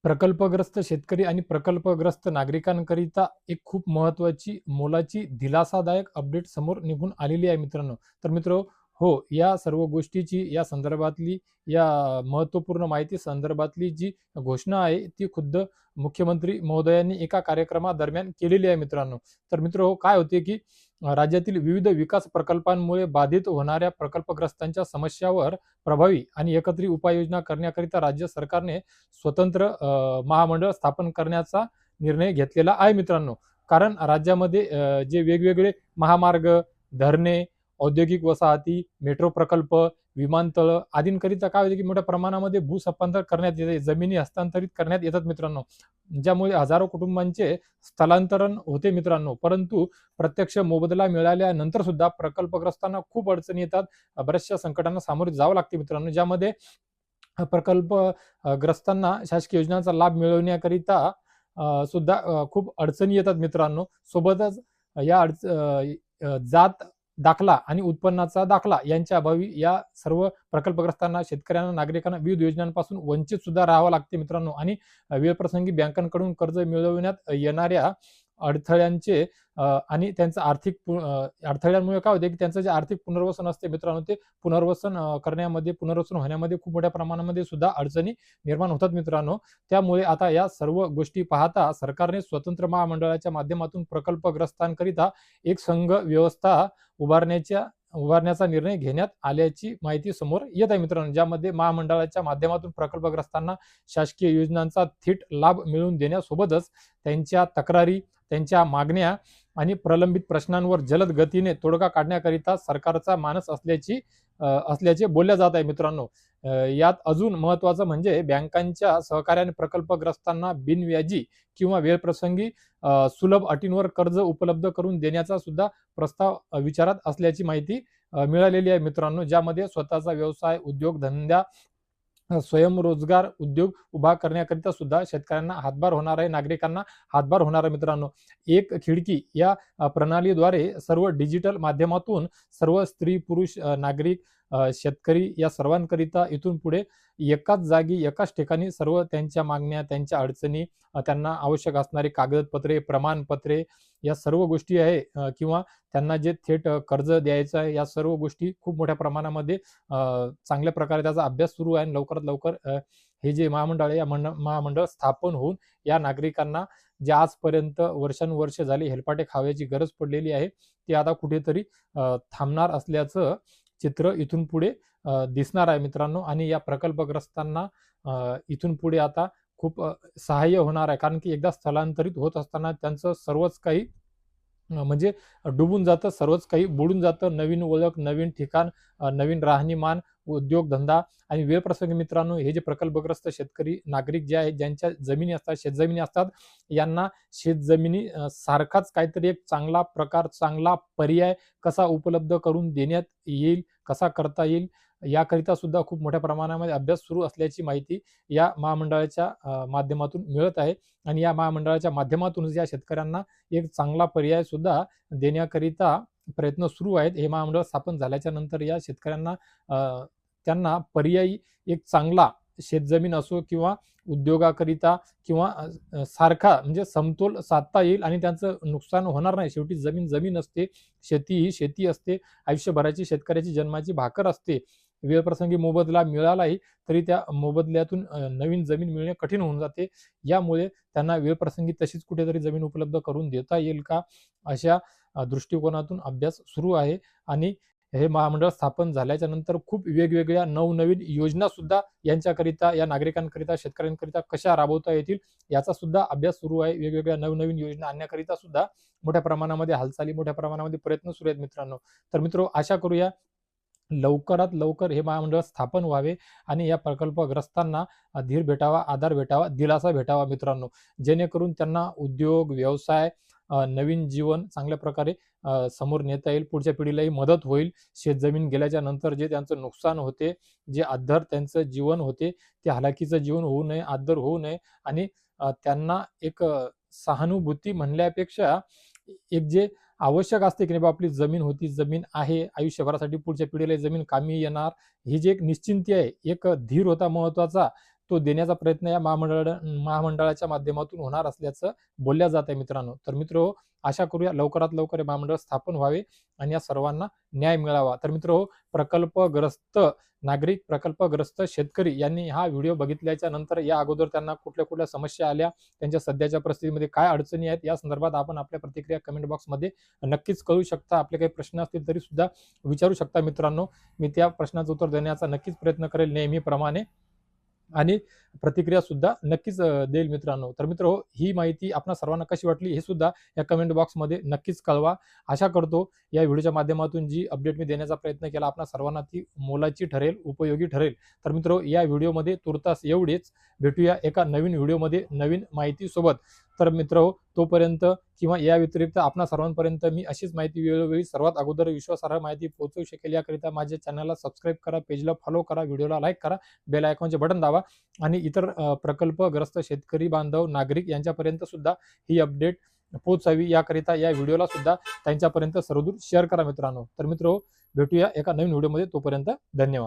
प्रकल्पग्रस्त शेतकरी आणि प्रकल्पग्रस्त नागरिकांकरिता एक खूप महत्त्वाची, मोलाची, दिलासादायक अपडेट समोर निघून आलेली आहे मित्रांनो. तर हो, या सर्व गोष्टीची या संदर्भातली या महत्त्वपूर्ण माहिती संदर्भातली जी घोषणा आहे, ती खुद्द मुख्यमंत्री महोदयांनी एका कार्यक्रमादरम्यान केलेली आहे मित्रांनो. तर काय होते की राज्यातील विविध विकास प्रकल्पांमुळे बाधित होणाऱ्या प्रकल्पग्रस्तांच्या समस्यावर प्रभावी आणि एकत्रित उपाययोजना करण्याकरिता राज्य सरकारने स्वतंत्र महामंडळ स्थापन करण्याचा निर्णय घेतलेला आहे मित्रांनो. कारण राज्यामध्ये जे वेगवेगळे महामार्ग, धरणे, औद्योगिक वसाहती, मेट्रो प्रकल्प, विमानतळ आदींकरिता काय होते की मोठ्या प्रमाणामध्ये भूसंपादन करण्यात येते, जमिनी हस्तांतरित करण्यात येतात मित्रांनो. ज्यामुळे हजारो कुटुंबांचे स्थलांतरण होते मित्रांनो. परंतु प्रत्यक्ष मोबदला मिळाल्यानंतर सुद्धा प्रकल्पग्रस्तांना खूप अडचणी येतात. बऱ्याचशा संकटांना सामोरे जावं लागते मित्रांनो. ज्यामध्ये प्रकल्प ग्रस्तांना शासकीय योजनांचा लाभ मिळवण्याकरिता सुद्धा खूप अडचणी येतात मित्रांनो. सोबतच जात दाखला आणि उत्पन्नाचा दाखला यांच्या अभावी या सर्व प्रकल्पग्रस्तांना, शेतकऱ्यांना, नागरिकांना विविध योजनांपासून वंचित सुद्धा राहावं लागते मित्रांनो. आणि वेळप्रसंगी बँकांकडून कर्ज मिळवण्यात येणाऱ्या अडथळ्यांचे आणि त्यांचं अडथळ्यांमुळे काय होते की त्यांचं जे आर्थिक पुनर्वसन असते मित्रांनो, ते पुनर्वसन होण्यामध्ये खूप मोठ्या प्रमाणामध्ये सुद्धा अडचणी निर्माण होतात मित्रांनो. त्यामुळे आता या सर्व गोष्टी पाहता सरकारने स्वतंत्र महामंडळाच्या माध्यमातून प्रकल्पग्रस्तांकरिता एक संघ व्यवस्था उभारण्याचा निर्णय घेण्यात आल्याची माहिती समोर येत आहे मित्रांनो. ज्यामध्ये महामंडळाच्या माध्यमातून प्रकल्पग्रस्तांना शासकीय योजनांचा थेट लाभ मिळवून देण्यासोबतच त्यांच्या तक्रारी, त्यांच्या मागण्या आणि प्रलंबित प्रश्नांवर जलद गतीने तोडगा काढण्याकरिता सरकारचा मानस असल्याचे बोलल्या जात आहे मित्रांनो. यात अजून महत्त्वाचं म्हणजे बँकांच्या सहकार्याने प्रकल्पग्रस्तांना बिनव्याजी किंवा वेळप्रसंगी सुलभ अटींवर कर्ज उपलब्ध करून देण्याचा सुद्धा प्रस्ताव विचारात असल्याची माहिती मिळालेली आहे मित्रांनो. ज्यामध्ये स्वतःचा व्यवसाय, उद्योगधंदा, स्वयंरोजगार उद्योग उभा करण्याकरिता सुद्धा शेतकऱ्यांना हातभार होणार आहे, नागरिकांना हातभार होणार आहे मित्रांनो. एक खिडकी या प्रणालीद्वारे सर्व डिजिटल माध्यमातून सर्व स्त्री, पुरुष, नागरिक, शेतकरी या सर्वांकरिता इथून पुढे एकाच जागी, एकाच ठिकाणी सर्व त्यांच्या मागण्या, त्यांच्या अडचणी, त्यांना आवश्यक असणारी कागदपत्रे, प्रमाणपत्रे या सर्व गोष्टी आहे किंवा त्यांना जे थेट कर्ज द्यायचं आहे, या सर्व गोष्टी खूप मोठ्या प्रमाणामध्ये चांगल्या प्रकारे त्याचा अभ्यास सुरू आहे आणि लवकरात लवकर हे जे महामंडळ आहे, या महामंडळ स्थापन होऊन या नागरिकांना जे आजपर्यंत वर्षानुवर्ष झाली हेलपाटे खाव्याची गरज पडलेली आहे, ती आता कुठेतरी थांबणार असल्याचं चित्र इथून पुढे दिसणार आहे मित्रांनो. आणि या प्रकल्पग्रस्तांना इथून पुढे आता खूप सहाय्य होणार आहे. कारण की एकदा स्थलांतरित होत असताना त्यांचं सर्वच काही म्हणजे डुबून जातं, सर्वच काही बुडून जातं. नवीन ओळख, नवीन ठिकाण, नवीन राहणीमान, उद्योगधंदा आणि वेळप्रसंगी मित्रांनो, हे जे प्रकल्पग्रस्त शेतकरी नागरिक जे आहेत, ज्यांच्या जमिनी असतात, शेतजमिनी असतात, यांना शेतजमिनी सारखाच काहीतरी एक चांगला प्रकार, चांगला पर्याय कसा उपलब्ध करून देण्यात येईल, कसा करता येईल, याकरिता सुद्धा खूप मोठ्या प्रमाणामध्ये अभ्यास सुरू असल्याची माहिती या महामंडळाच्या माध्यमातून मिळत आहे. आणि या महामंडळाच्या माध्यमातूनच या शेतकऱ्यांना एक चांगला पर्याय सुद्धा देण्याकरिता प्रयत्न सुरू आहेत. हे महामंडळ स्थापन झाल्याच्या नंतर या शेतकऱ्यांना त्यांना पर्यायी एक चांगला शेतजमीन असो किंवा उद्योगाकरिता किंवा सारखा म्हणजे समतोल साधता येईल आणि त्यांचं नुकसान होणार नाही. शेवटी जमीन जमीन असते, शेती ही शेती असते, आयुष्यभराची शेतकऱ्याची जन्माची भाकर असते. वेळप्रसंगी मोबदला मिळालाही तरी त्या मोबदल्यातून नवीन जमीन मिळणे कठीण होऊन जाते. यामुळे त्यांना वेळप्रसंगी तशीच कुठेतरी जमीन उपलब्ध करून देता येईल का, अशा दृष्टिकोनातून अभ्यास सुरू आहे. आणि हे महामंडळ स्थापन झाल्याच्या नंतर खूप वेगवेगळ्या नवनवीन योजना सुद्धा यांच्याकरिता, या नागरिकांकरिता, शेतकऱ्यांकरिता कशा राबवता येतील याचा सुद्धा अभ्यास सुरू आहे. वेगवेगळ्या नवनवीन योजना आणण्याकरिता सुद्धा मोठ्या प्रमाणामध्ये हालचाली, मोठ्या प्रमाणामध्ये प्रयत्न सुरू आहेत मित्रांनो. तर आशा करूया लवकरात लवकर हे महामंडळ स्थापन व्हावे आणि या प्रकल्पग्रस्तांना धीर भेटावा, आधार भेटावा, दिलासा भेटावा मित्रांनो. जेणेकरून त्यांना उद्योग, व्यवसाय, नवीन जीवन चांगल्या प्रकारे समोर नेता येईल. पुढच्या पिढीलाही मदत होईल. शेतजमीन गेल्याच्या नंतर जे त्यांचं नुकसान होते, जे अद्दर त्यांचं जीवन होते, ते हालाकीचं जीवन होऊ नये, अद्दर होऊ नये. आणि त्यांना एक सहानुभूती म्हणल्यापेक्षा एक जे आवश्यक असते की नाही आपली जमीन होती, जमीन आहे, आयुष्यभरासाठी पुढच्या पिढीला जमीन कामी येणार, ही जी एक निश्चिंती आहे, एक धीर होता महत्वाचा, तो देण्याचा प्रयत्न या महामंडळाच्या माध्यमातून होणार असल्याचं बोलल्या जात आहे मित्रांनो. तर मित्र आशा करूया लवकरात लवकर हे महामंडळ स्थापन व्हावे आणि या सर्वांना न्याय मिळावा. तर मित्र प्रकल्पग्रस्त नागरिक, प्रकल्पग्रस्त शेतकरी यांनी हा व्हिडिओ बघितल्याच्या नंतर या अगोदर त्यांना कुठल्या कुठल्या समस्या आल्या, त्यांच्या सध्याच्या परिस्थितीमध्ये काय अडचणी आहेत, या संदर्भात आपण आपल्या प्रतिक्रिया कमेंट बॉक्समध्ये नक्कीच कळू शकता. आपले काही प्रश्न असतील तरी सुद्धा विचारू शकता मित्रांनो. मी त्या प्रश्नाचं उत्तर देण्याचा नक्कीच प्रयत्न करेल नेहमीप्रमाणे आणि प्रतिक्रिया सुद्धा नक्कीच देईल मित्रांनो. तर मित्र ही माहिती आपणा सर्वांना कशी वाटली हे सुद्धा या कमेंट बॉक्समध्ये नक्कीच कळवा. आशा करतो या व्हिडिओच्या माध्यमातून जी अपडेट मी देण्याचा प्रयत्न केला आपणा सर्वांना ती मोलाची ठरेल, उपयोगी ठरेल. तर मित्र या व्हिडिओमध्ये तुर्तास एवढेच. भेटूया एका नवीन व्हिडिओमध्ये नवीन माहितीसोबत. तर मित्र तोपर्यंत किंवा या व्यतिरिक्त आपणा सर्वांपर्यंत मी अशीच माहिती वेळोवेळी सर्वात अगोदर विश्वासार्ह माहिती पोहोचवू शकेल याकरिता माझ्या चॅनलला सबस्क्राईब करा, पेजला फॉलो करा, व्हिडिओला लाईक करा, बेल आयकॉनचे बटन दाबा आणि इतर प्रकल्पग्रस्त शेतकरी बांधव नागरिक यांच्यापर्यंत सुद्धा ही अपडेट पोहोचावी याकरिता या व्हिडिओला सुद्धा त्यांच्यापर्यंत सर्वदूर शेअर करा मित्रांनो. तर मित्र भेटूया एका नवीन व्हिडिओमध्ये. तोपर्यंत धन्यवाद.